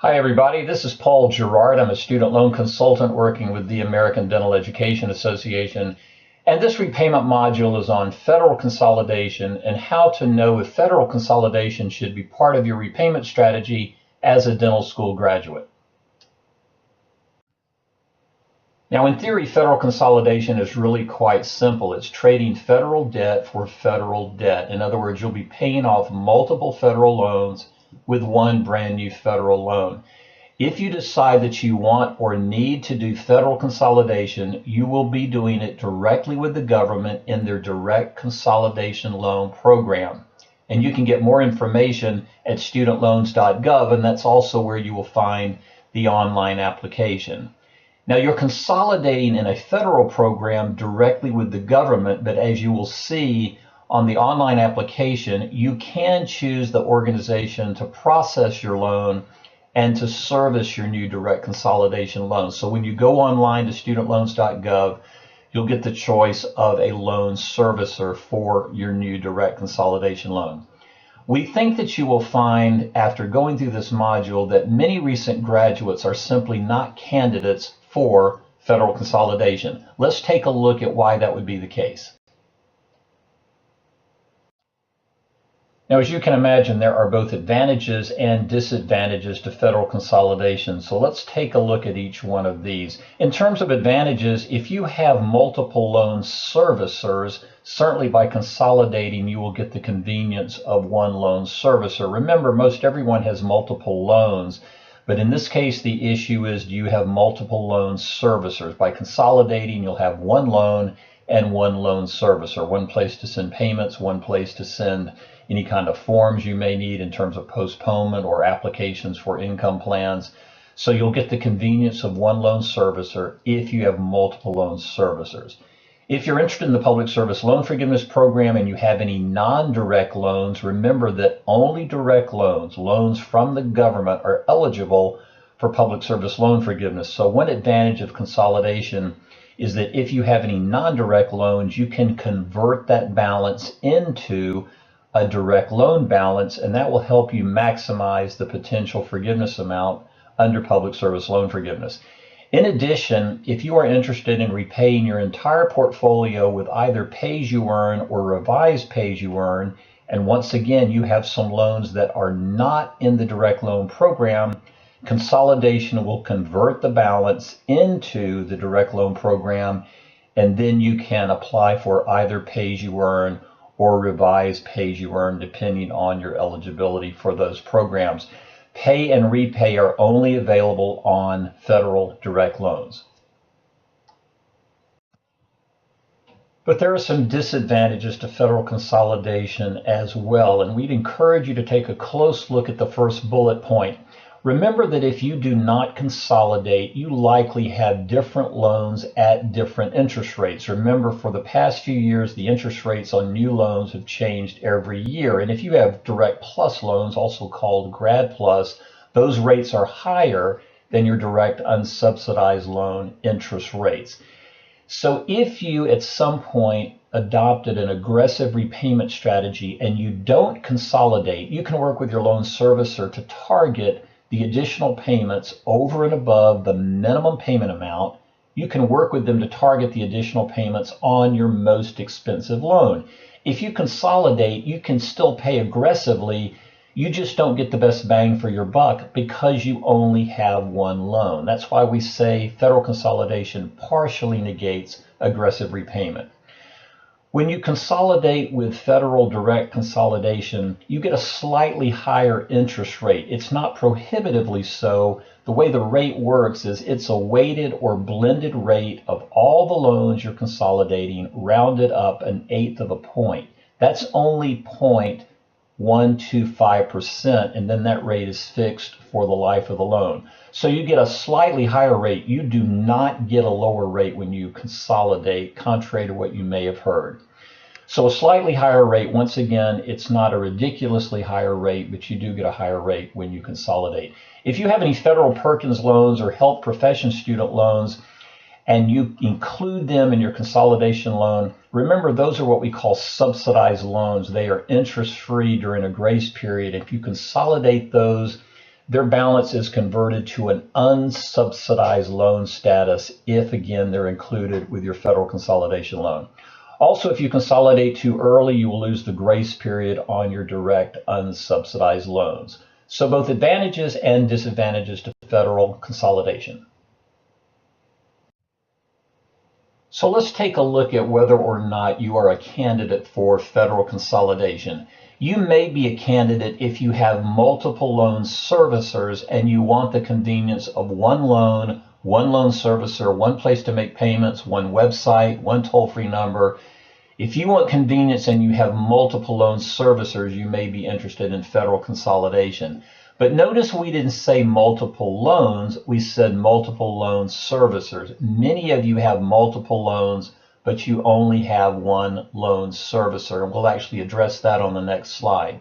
Hi everybody, this is Paul Gerard. I'm a student loan consultant working with the American Dental Education Association, and this repayment module is on federal consolidation and how to know if federal consolidation should be part of your repayment strategy as a dental school graduate. Now, in theory, federal consolidation is really quite simple. It's trading federal debt for federal debt. In other words, you'll be paying off multiple federal loans with one brand new federal loan. If you decide that you want or need to do federal consolidation, you will be doing it directly with the government in their direct consolidation loan program. And you can get more information at studentloans.gov, and that's also where you will find the online application. Now, you're consolidating in a federal program directly with the government, but as you will see on the online application, you can choose the organization to process your loan and to service your new direct consolidation loan. So when you go online to studentloans.gov, you'll get the choice of a loan servicer for your new direct consolidation loan. We think that you will find, after going through this module, that many recent graduates are simply not candidates for federal consolidation. Let's take a look at why that would be the case. Now, as you can imagine, there are both advantages and disadvantages to federal consolidation. So let's take a look at each one of these. In terms of advantages, if you have multiple loan servicers, certainly by consolidating, you will get the convenience of one loan servicer. Remember, most everyone has multiple loans, but in this case, the issue is, do you have multiple loan servicers? By consolidating, you'll have one loan and one loan servicer, one place to send payments, one place to send any kind of forms you may need in terms of postponement or applications for income plans. So you'll get the convenience of one loan servicer if you have multiple loan servicers. If you're interested in the Public Service Loan Forgiveness Program and you have any non-direct loans, remember that only direct loans, loans from the government, are eligible for Public Service Loan Forgiveness. So one advantage of consolidation is that if you have any non-direct loans, you can convert that balance into a direct loan balance, and that will help you maximize the potential forgiveness amount under Public Service Loan Forgiveness. In addition, if you are interested in repaying your entire portfolio with either pay-as-you-earn or revised pay-as-you-earn, and once again you have some loans that are not in the direct loan program, consolidation will convert the balance into the direct loan program, and then you can apply for either pay-as-you-earn or revised pay-as-you-earn depending on your eligibility for those programs. Pay and repay are only available on federal direct loans. But there are some disadvantages to federal consolidation as well, and we'd encourage you to take a close look at the first bullet point. Remember that if you do not consolidate, you likely have different loans at different interest rates. Remember, for the past few years, the interest rates on new loans have changed every year. And if you have Direct Plus loans, also called Grad Plus, those rates are higher than your direct unsubsidized loan interest rates. So if you at some point adopted an aggressive repayment strategy and you don't consolidate, you can work with your loan servicer to target the additional payments over and above the minimum payment amount. You can work with them to target the additional payments on your most expensive loan. If you consolidate, you can still pay aggressively. You just don't get the best bang for your buck because you only have one loan. That's why we say federal consolidation partially negates aggressive repayment. When you consolidate with federal direct consolidation, you get a slightly higher interest rate. It's not prohibitively so. The way the rate works is it's a weighted or blended rate of all the loans you're consolidating, rounded up 1/8 of a point. That's only 0.125%, and then that rate is fixed for the life of the loan. So you get a slightly higher rate. You do not get a lower rate when you consolidate, contrary to what you may have heard. So a slightly higher rate, once again, it's not a ridiculously higher rate, but you do get a higher rate when you consolidate. If you have any federal Perkins loans or health profession student loans, and you include them in your consolidation loan, remember those are what we call subsidized loans. They are interest-free during a grace period. If you consolidate those, their balance is converted to an unsubsidized loan status if, again, they're included with your federal consolidation loan. Also, if you consolidate too early, you will lose the grace period on your direct unsubsidized loans. So both advantages and disadvantages to federal consolidation. So let's take a look at whether or not you are a candidate for federal consolidation. You may be a candidate if you have multiple loan servicers and you want the convenience of one loan servicer, one place to make payments, one website, one toll-free number. If you want convenience and you have multiple loan servicers, you may be interested in federal consolidation. But notice we didn't say multiple loans, we said multiple loan servicers. Many of you have multiple loans, but you only have one loan servicer, and we'll actually address that on the next slide.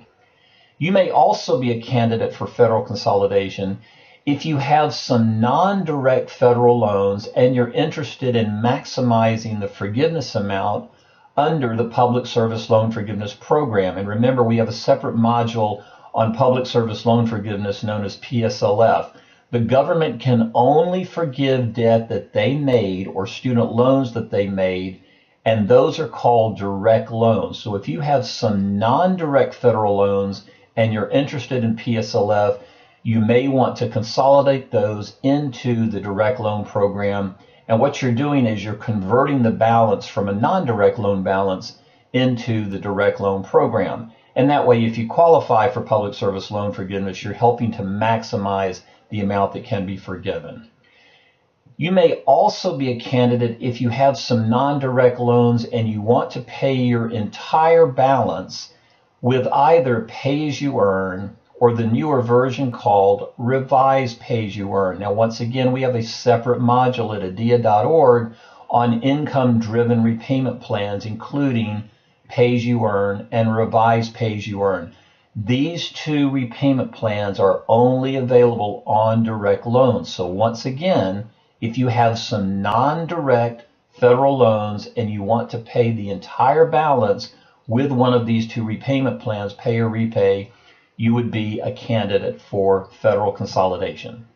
You may also be a candidate for federal consolidation if you have some non-direct federal loans and you're interested in maximizing the forgiveness amount under the Public Service Loan Forgiveness Program. And remember, we have a separate module on public service loan forgiveness known as PSLF. The government can only forgive debt that they made or student loans that they made, and those are called direct loans. So if you have some non-direct federal loans and you're interested in PSLF, you may want to consolidate those into the direct loan program. And what you're doing is you're converting the balance from a non-direct loan balance into the direct loan program. And that way, if you qualify for public service loan forgiveness, you're helping to maximize the amount that can be forgiven. You may also be a candidate if you have some non-direct loans and you want to pay your entire balance with either pay-as-you-earn or the newer version called revised pay-as-you-earn. Now, once again, we have a separate module at ADEA.org on income-driven repayment plans, including pay-as-you-earn and revised pay-as-you-earn. These two repayment plans are only available on direct loans. So once again, if you have some non-direct federal loans and you want to pay the entire balance with one of these two repayment plans, pay or repay, you would be a candidate for federal consolidation.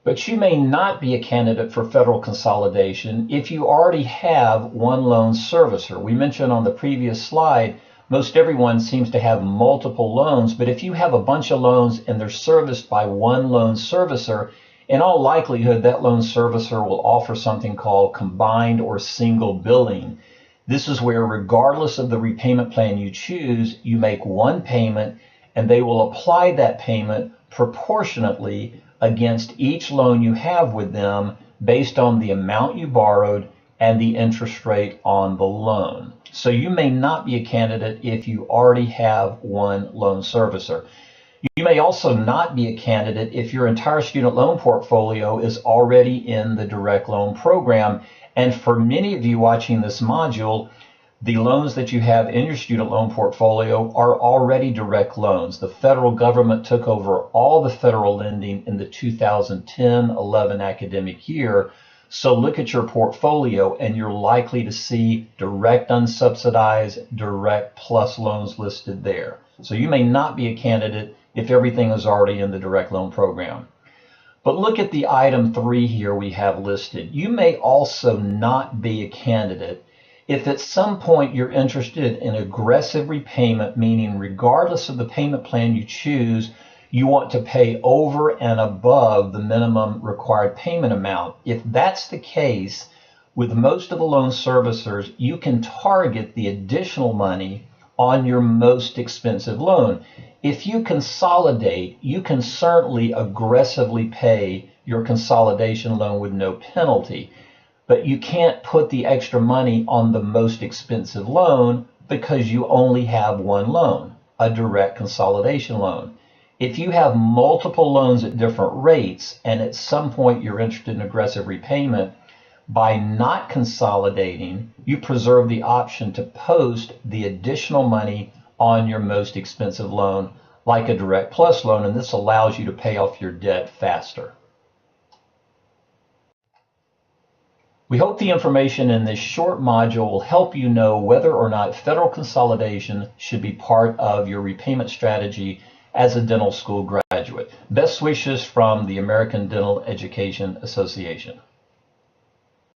But you may not be a candidate for federal consolidation if you already have one loan servicer. We mentioned on the previous slide, most everyone seems to have multiple loans, but if you have a bunch of loans and they're serviced by one loan servicer, in all likelihood, that loan servicer will offer something called combined or single billing. This is where, regardless of the repayment plan you choose, you make one payment and they will apply that payment proportionately against each loan you have with them based on the amount you borrowed and the interest rate on the loan. So you may not be a candidate if you already have one loan servicer. You may also not be a candidate if your entire student loan portfolio is already in the direct loan program. And for many of you watching this module, the loans that you have in your student loan portfolio are already direct loans. The federal government took over all the federal lending in the 2010-11 academic year. So look at your portfolio and you're likely to see direct unsubsidized, direct plus loans listed there. So you may not be a candidate if everything is already in the direct loan program. But look at the item 3 here we have listed. You may also not be a candidate if at some point you're interested in aggressive repayment, meaning regardless of the payment plan you choose, you want to pay over and above the minimum required payment amount. If that's the case, with most of the loan servicers, you can target the additional money on your most expensive loan. If you consolidate, you can certainly aggressively pay your consolidation loan with no penalty. But you can't put the extra money on the most expensive loan because you only have one loan, a direct consolidation loan. If you have multiple loans at different rates and at some point you're interested in aggressive repayment, by not consolidating, you preserve the option to post the additional money on your most expensive loan, like a direct plus loan, and this allows you to pay off your debt faster. We hope the information in this short module will help you know whether or not federal consolidation should be part of your repayment strategy as a dental school graduate. Best wishes from the American Dental Education Association.